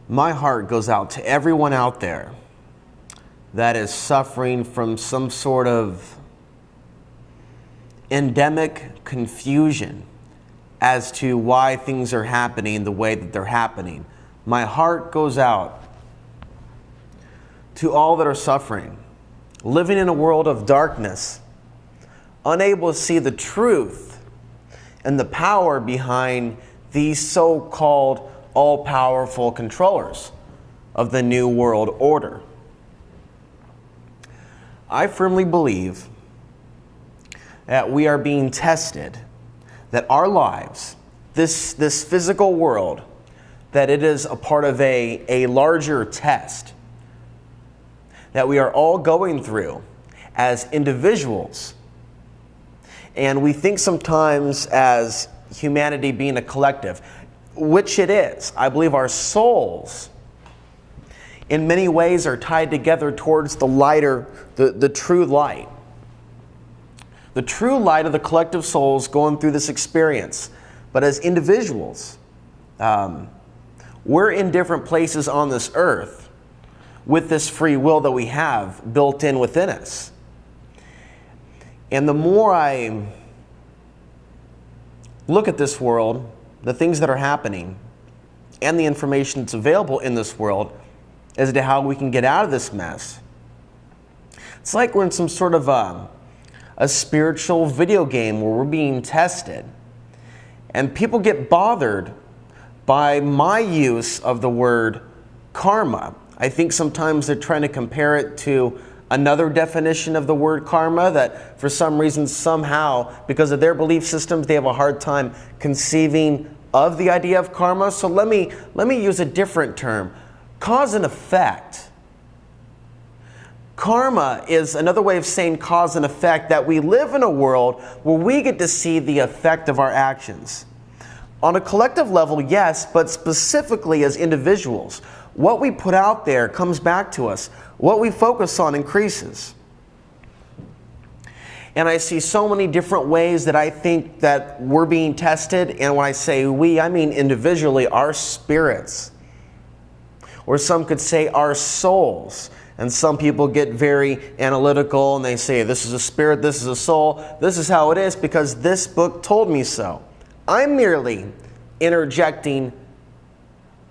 My heart goes out to everyone out there that is suffering from some sort of endemic confusion as to why things are happening the way that they're happening. My heart goes out to all that are suffering, living in a world of darkness, unable to see the truth and the power behind these so-called all-powerful controllers of the New World Order. I firmly believe that we are being tested, that our lives, this physical world, that it is a part of a larger test that we are all going through as individuals. And we think sometimes as humanity being a collective, which it is. I believe our souls in many ways are tied together towards the lighter, the true light. The true light of the collective souls going through this experience. But as individuals, we're in different places on this earth with this free will that we have built in within us. And the more I look at this world, the things that are happening, and the information that's available in this world as to how we can get out of this mess, it's like we're in some sort of a spiritual video game where we're being tested. And people get bothered by my use of the word karma. I think sometimes they're trying to compare it to another definition of the word karma that for some reason, somehow, because of their belief systems, they have a hard time conceiving of the idea of karma. So let me use a different term. Cause and effect. Karma is another way of saying cause and effect, that we live in a world where we get to see the effect of our actions. On a collective level, yes, but specifically as individuals, what we put out there comes back to us. What we focus on increases. And I see so many different ways that I think that we're being tested. And when I say we, I mean individually, our spirits. Or some could say our souls. And some people get very analytical and they say, this is a spirit, this is a soul, this is how it is because this book told me so. I'm merely interjecting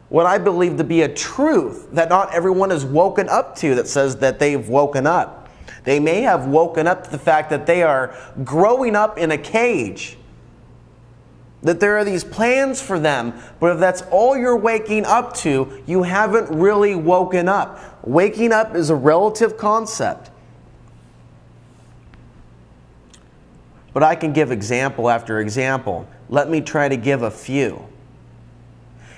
what I believe to be a truth that not everyone is woken up to, that says that they've woken up. They may have woken up to the fact that they are growing up in a cage, that there are these plans for them, but if that's all you're waking up to, you haven't really woken up. Waking up is a relative concept. But I can give example after example. Let me try to give a few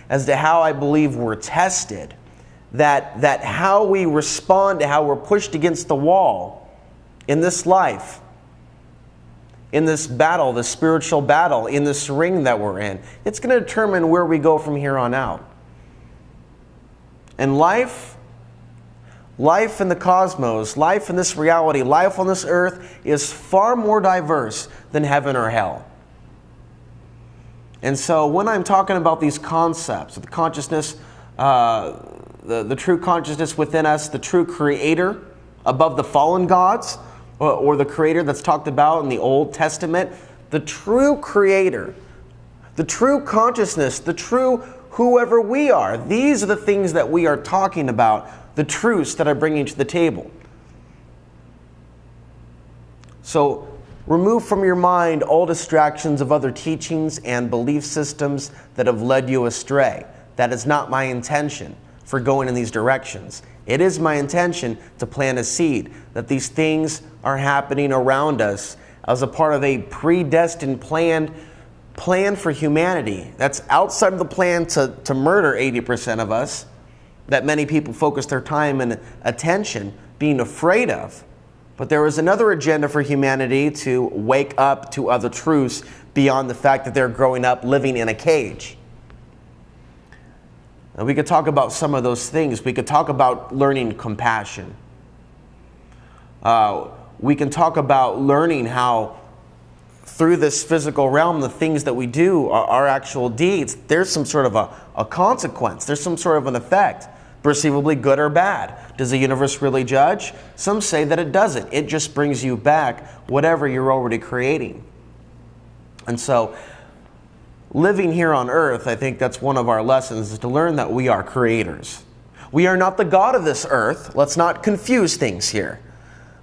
as to how I believe we're tested, that how we respond to how we're pushed against the wall in this life, in this battle, this spiritual battle, in this ring that we're in. It's going to determine where we go from here on out. And life in the cosmos, life in this reality, life on this earth is far more diverse than heaven or hell. And so when I'm talking about these concepts, the consciousness, the true consciousness within us, the true creator above the fallen gods, or the creator that's talked about in the Old Testament, the true creator, the true consciousness, the true whoever we are. These are the things that we are talking about, the truths that I'm bringing to the table. So remove from your mind all distractions of other teachings and belief systems that have led you astray. That is not my intention for going in these directions. It is my intention to plant a seed, that these things are happening around us as a part of a predestined plan for humanity. That's outside of the plan to murder 80% of us, that many people focus their time and attention being afraid of. But there is another agenda for humanity to wake up to other truths beyond the fact that they're growing up living in a cage. And we could talk about some of those things. We could talk about learning compassion. We can talk about learning how through this physical realm, the things that we do, our actual deeds, there's some sort of a consequence. There's some sort of an effect, perceivably good or bad. Does the universe really judge? Some say that it doesn't. It just brings you back whatever you're already creating. And so, living here on earth, I think that's one of our lessons, is to learn that we are creators. We are not the God of this earth. Let's not confuse things here.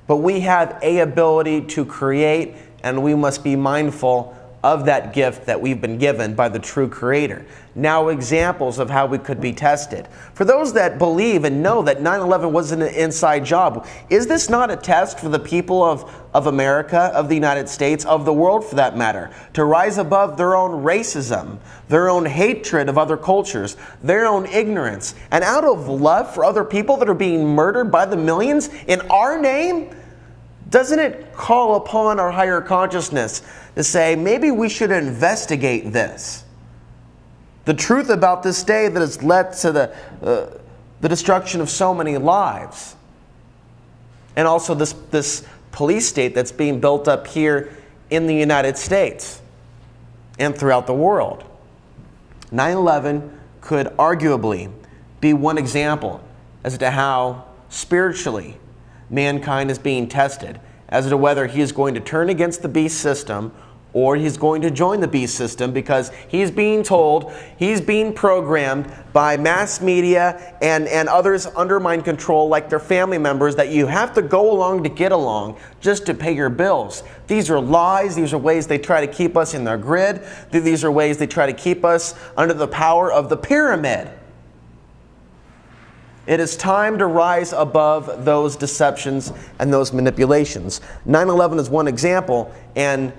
But we have a ability to create, and we must be mindful of that gift that we've been given by the true Creator. Now, examples of how we could be tested. For those that believe and know that 9/11 wasn't an inside job, is this not a test for the people of America, of the United States, of the world for that matter, to rise above their own racism, their own hatred of other cultures, their own ignorance, and out of love for other people that are being murdered by the millions in our name? Doesn't it call upon our higher consciousness to say, maybe we should investigate this? The truth about this day that has led to the destruction of so many lives. And also this police state that's being built up here in the United States and throughout the world. 9/11 could arguably be one example as to how spiritually mankind is being tested, as to whether he is going to turn against the beast system or he's going to join the beast system, because he's being told, he's being programmed by mass media and others under mind control, like their family members, that you have to go along to get along just to pay your bills. These are lies. These are ways they try to keep us in their grid. These are ways they try to keep us under the power of the pyramid. It is time to rise above those deceptions and those manipulations. 9/11 is one example, and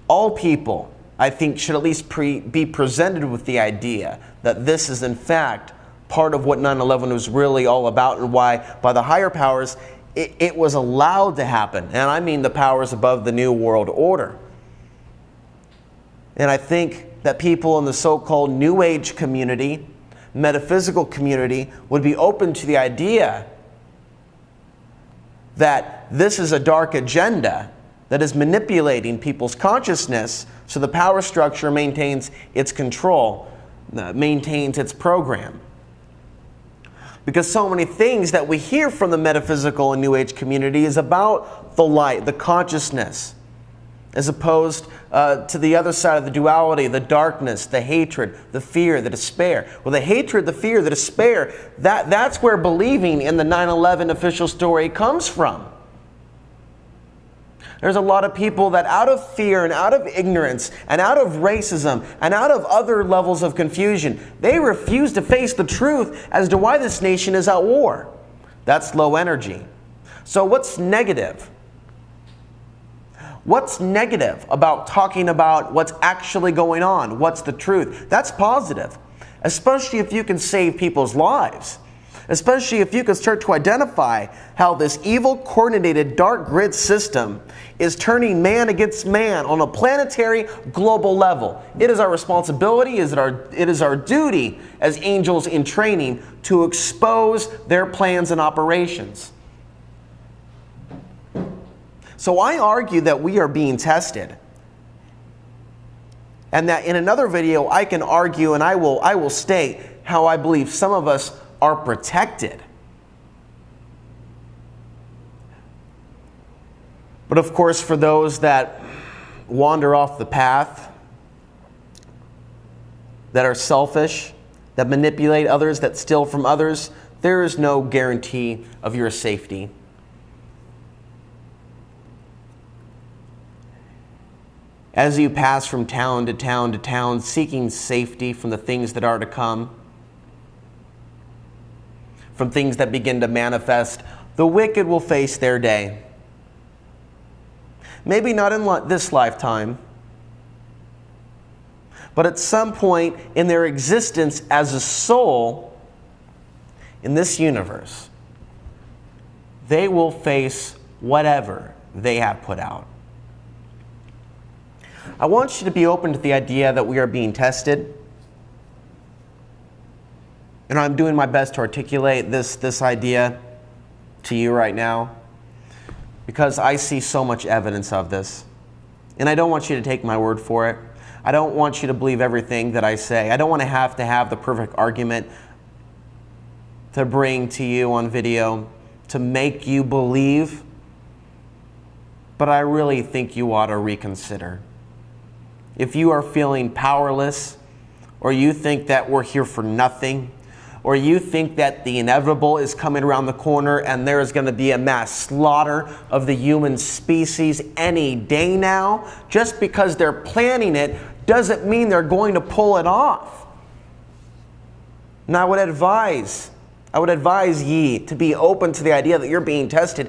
all people, I think, should at least be presented with the idea that this is in fact part of what 9/11 was really all about, and why, by the higher powers, it was allowed to happen. And I mean the powers above the New World Order. And I think that people in the so-called New Age community, metaphysical community, would be open to the idea that this is a dark agenda that is manipulating people's consciousness so the power structure maintains its control, maintains its program. Because so many things that we hear from the metaphysical and New Age community is about the light, the consciousness, as opposed to the other side of the duality, the darkness, the hatred, the fear, the despair. Well, the hatred, the fear, the despair, that's where believing in the 9/11 official story comes from. There's a lot of people that out of fear and out of ignorance and out of racism and out of other levels of confusion, they refuse to face the truth as to why this nation is at war. That's low energy. So what's negative? What's negative about talking about what's actually going on? What's the truth? That's positive, especially if you can save people's lives. Especially if you can start to identify how this evil, coordinated, dark grid system is turning man against man on a planetary, global level. It is our responsibility, it is our duty as angels in training to expose their plans and operations. So I argue that we are being tested. And that in another video I can argue, and I will state how I believe some of us are protected. But of course, for those that wander off the path, that are selfish, that manipulate others, that steal from others, there is no guarantee of your safety. As you pass from town to town to town, seeking safety from the things that are to come, from things that begin to manifest, the wicked will face their day. Maybe not in this lifetime, but at some point in their existence as a soul in this universe, they will face whatever they have put out. I want you to be open to the idea that we are being tested. And I'm doing my best to articulate this idea to you right now, because I see so much evidence of this. And I don't want you to take my word for it. I don't want you to believe everything that I say. I don't want to have the perfect argument to bring to you on video to make you believe. But I really think you ought to reconsider. If you are feeling powerless, or you think that we're here for nothing, or you think that the inevitable is coming around the corner and there is going to be a mass slaughter of the human species any day now, just because they're planning it doesn't mean they're going to pull it off. And I would advise ye to be open to the idea that you're being tested